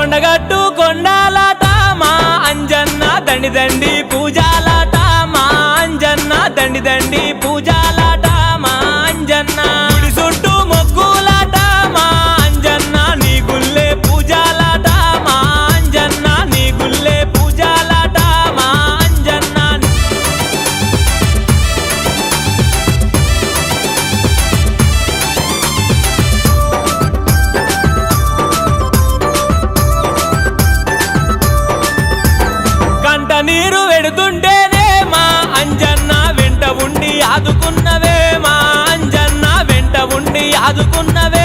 కొండగట్టు కొండాలాట మా అంజన్న దండి దండి పూజాలాట మా అంజన్న దండి దండి పూజాలాట మా అంజన్న గుడి చుట్టూ మొక్కులాట మా అంజన్న నీ గుల్లే పూజాలాట మా అంజన్న నీ గుల్లే పూజాలాట మా అంజన్న కంట నీరు వెడుతుంటేనే మా అంజన్న వెంట ఉండి ఆదుకున్నవే మా అంజన్న వెంట ఉండి ఆదుకున్నవే